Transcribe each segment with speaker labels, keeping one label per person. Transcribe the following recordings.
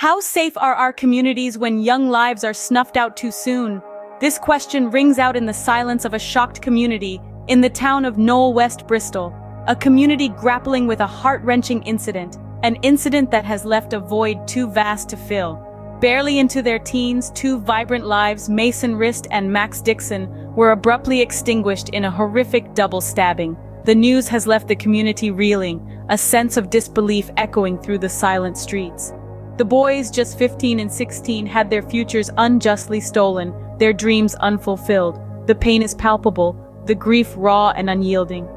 Speaker 1: How safe are our communities when young lives are snuffed out too soon? This question rings out in the silence of a shocked community in the town of Knowle West, Bristol, a community grappling with a heart-wrenching incident, an incident that has left a void too vast to fill. Barely into their teens, two vibrant lives, Mason Rist and Max Dixon, were abruptly extinguished in a horrific double stabbing. The news has left the community reeling, a sense of disbelief echoing through the silent streets. The boys, just 15 and 16, had their futures unjustly stolen, their dreams unfulfilled. The pain is palpable, the grief raw and unyielding.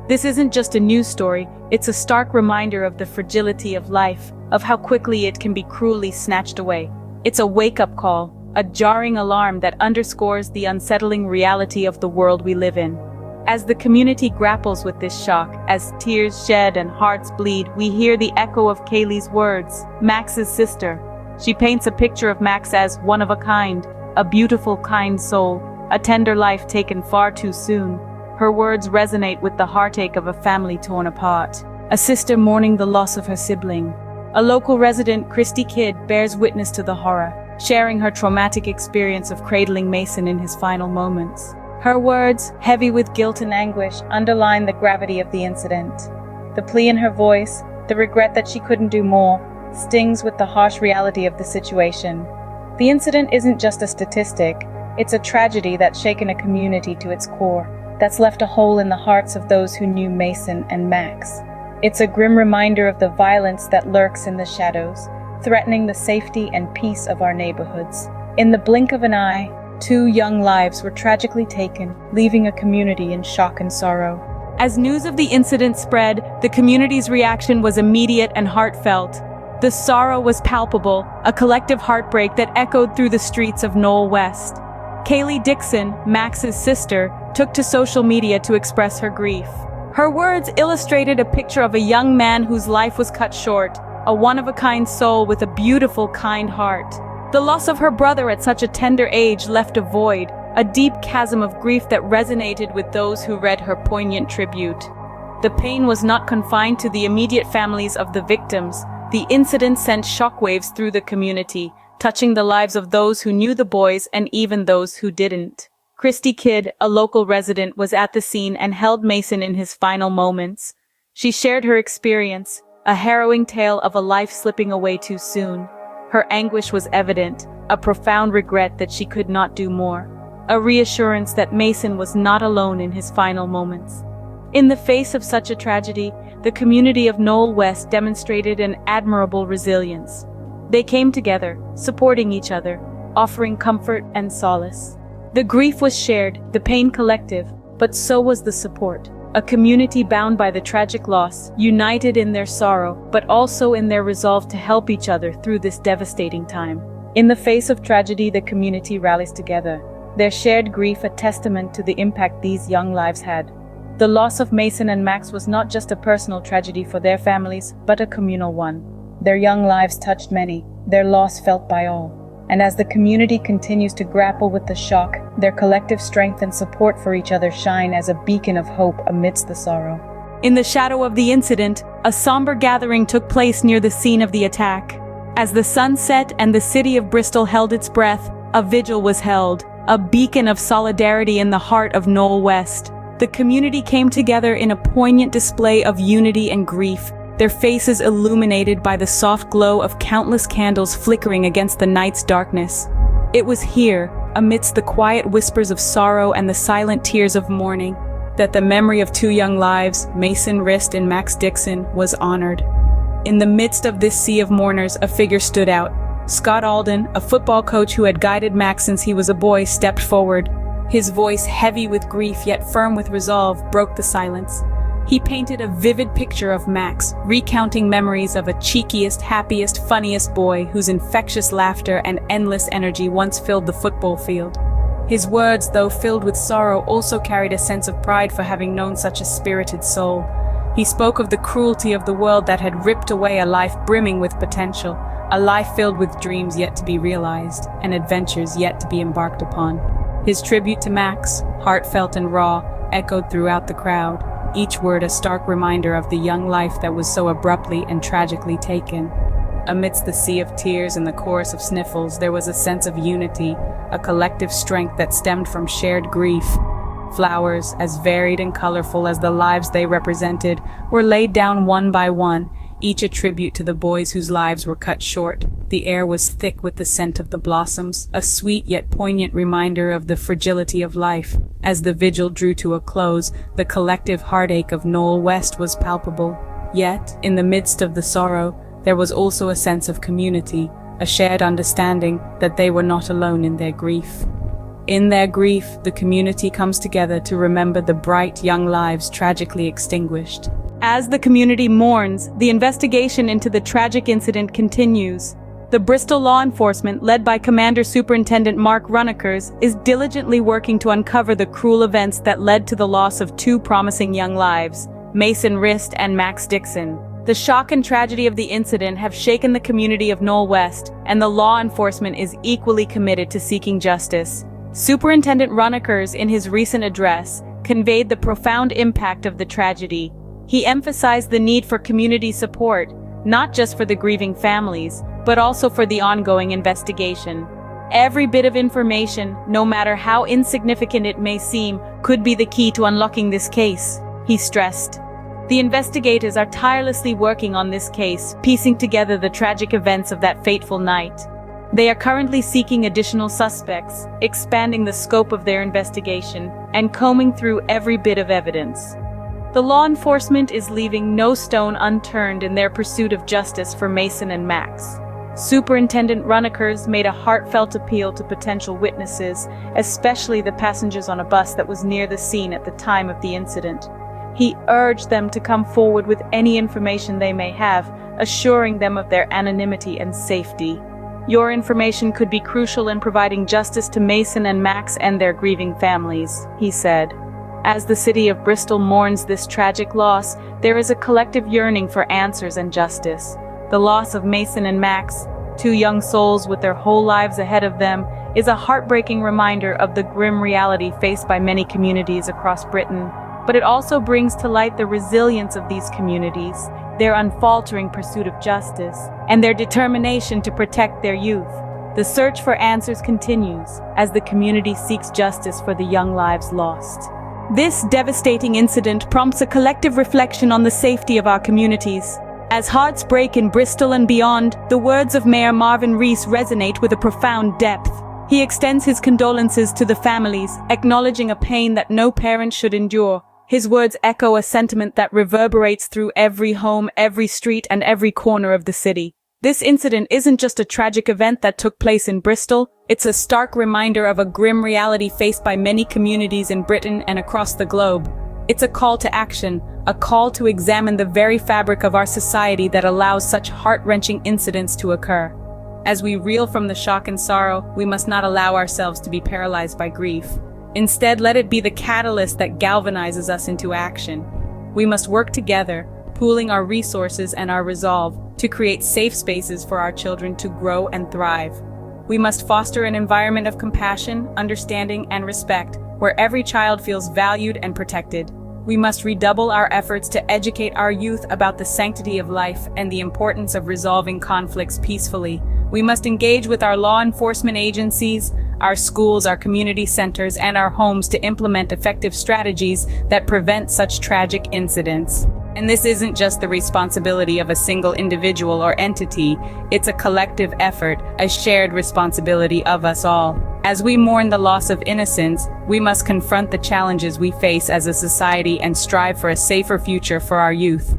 Speaker 1: This isn't just a news story, it's a stark reminder of the fragility of life, of how quickly it can be cruelly snatched away. It's a wake-up call, a jarring alarm that underscores the unsettling reality of the world we live in. As the community grapples with this shock, as tears shed and hearts bleed, we hear the echo of Kaylee's words, Max's sister. She paints a picture of Max as one of a kind, a beautiful, kind soul, a tender life taken far too soon. Her words resonate with the heartache of a family torn apart, a sister mourning the loss of her sibling. A local resident, Christy Kidd, bears witness to the horror, sharing her traumatic experience of cradling Mason in his final moments. Her words, heavy with guilt and anguish, underline the gravity of the incident. The plea in her voice, the regret that she couldn't do more, stings with the harsh reality of the situation. The incident isn't just a statistic, it's a tragedy that's shaken a community to its core, that's left a hole in the hearts of those who knew Mason and Max. It's a grim reminder of the violence that lurks in the shadows, threatening the safety and peace of our neighborhoods. In the blink of an eye, two young lives were tragically taken, leaving a community in shock and sorrow. As news of the incident spread, the community's reaction was immediate and heartfelt. The sorrow was palpable, a collective heartbreak that echoed through the streets of Knowle West. Kaylee Dixon, Max's sister, took to social media to express her grief. Her words illustrated a picture of a young man whose life was cut short, a one-of-a-kind soul with a beautiful, kind heart. The loss of her brother at such a tender age left a void, a deep chasm of grief that resonated with those who read her poignant tribute. The pain was not confined to the immediate families of the victims. The incident sent shockwaves through the community, touching the lives of those who knew the boys and even those who didn't. Christy Kidd, a local resident, was at the scene and held Mason in his final moments. She shared her experience, a harrowing tale of a life slipping away too soon. Her anguish was evident, a profound regret that she could not do more, a reassurance that Mason was not alone in his final moments. In the face of such a tragedy, the community of Knowle West demonstrated an admirable resilience. They came together, supporting each other, offering comfort and solace. The grief was shared, the pain collective, but so was the support. A community bound by the tragic loss, united in their sorrow, but also in their resolve to help each other through this devastating time. In the face of tragedy, the community rallies together, their shared grief a testament to the impact these young lives had. The loss of Mason and Max was not just a personal tragedy for their families, but a communal one. Their young lives touched many, their loss felt by all. And as the community continues to grapple with the shock, their collective strength and support for each other shine as a beacon of hope amidst the sorrow. In the shadow of the incident, a somber gathering took place near the scene of the attack. As the sun set and the city of Bristol held its breath, a vigil was held, a beacon of solidarity in the heart of Knowle West. The community came together in a poignant display of unity and grief, their faces illuminated by the soft glow of countless candles flickering against the night's darkness. It was here, amidst the quiet whispers of sorrow and the silent tears of mourning, that the memory of two young lives, Mason Rist and Max Dixon, was honored. In the midst of this sea of mourners, a figure stood out. Scott Alden, a football coach who had guided Max since he was a boy, stepped forward. His voice, heavy with grief yet firm with resolve, broke the silence. He painted a vivid picture of Max, recounting memories of a cheekiest, happiest, funniest boy whose infectious laughter and endless energy once filled the football field. His words, though filled with sorrow, also carried a sense of pride for having known such a spirited soul. He spoke of the cruelty of the world that had ripped away a life brimming with potential, a life filled with dreams yet to be realized, and adventures yet to be embarked upon. His tribute to Max, heartfelt and raw, echoed throughout the crowd, each word a stark reminder of the young life that was so abruptly and tragically taken. Amidst the sea of tears and the chorus of sniffles, there was a sense of unity, a collective strength that stemmed from shared grief. Flowers, as varied and colorful as the lives they represented, were laid down one by one, each a tribute to the boys whose lives were cut short. The air was thick with the scent of the blossoms, a sweet yet poignant reminder of the fragility of life. As the vigil drew to a close, the collective heartache of Knowle West was palpable. Yet, in the midst of the sorrow, there was also a sense of community, a shared understanding that they were not alone in their grief. In their grief, the community comes together to remember the bright young lives tragically extinguished. As the community mourns, the investigation into the tragic incident continues. The Bristol law enforcement, led by Commander Superintendent Mark Runekers, is diligently working to uncover the cruel events that led to the loss of two promising young lives, Mason Rist and Max Dixon. The shock and tragedy of the incident have shaken the community of Knowle West, and the law enforcement is equally committed to seeking justice. Superintendent Runekers, in his recent address, conveyed the profound impact of the tragedy. He emphasized the need for community support, not just for the grieving families, but also for the ongoing investigation. Every bit of information, no matter how insignificant it may seem, could be the key to unlocking this case, he stressed. The investigators are tirelessly working on this case, piecing together the tragic events of that fateful night. They are currently seeking additional suspects, expanding the scope of their investigation, and combing through every bit of evidence. The law enforcement is leaving no stone unturned in their pursuit of justice for Mason and Max. Superintendent Runekers made a heartfelt appeal to potential witnesses, especially the passengers on a bus that was near the scene at the time of the incident. He urged them to come forward with any information they may have, assuring them of their anonymity and safety. Your information could be crucial in providing justice to Mason and Max and their grieving families, he said. As the city of Bristol mourns this tragic loss, there is a collective yearning for answers and justice. The loss of Mason and Max, two young souls with their whole lives ahead of them, is a heartbreaking reminder of the grim reality faced by many communities across Britain. But it also brings to light the resilience of these communities, their unfaltering pursuit of justice, and their determination to protect their youth. The search for answers continues as the community seeks justice for the young lives lost. This devastating incident prompts a collective reflection on the safety of our communities. As hearts break in Bristol and beyond, the words of Mayor Marvin Rees resonate with a profound depth. He extends his condolences to the families, acknowledging a pain that no parent should endure. His words echo a sentiment that reverberates through every home, every street, and every corner of the city. This incident isn't just a tragic event that took place in Bristol, it's a stark reminder of a grim reality faced by many communities in Britain and across the globe. It's a call to action, a call to examine the very fabric of our society that allows such heart-wrenching incidents to occur. As we reel from the shock and sorrow, we must not allow ourselves to be paralyzed by grief. Instead, let it be the catalyst that galvanizes us into action. We must work together, pooling our resources and our resolve to create safe spaces for our children to grow and thrive. We must foster an environment of compassion, understanding, and respect, where every child feels valued and protected. We must redouble our efforts to educate our youth about the sanctity of life and the importance of resolving conflicts peacefully. We must engage with our law enforcement agencies, our schools, our community centers, and our homes to implement effective strategies that prevent such tragic incidents. And this isn't just the responsibility of a single individual or entity, it's a collective effort, a shared responsibility of us all. As we mourn the loss of innocence, we must confront the challenges we face as a society and strive for a safer future for our youth.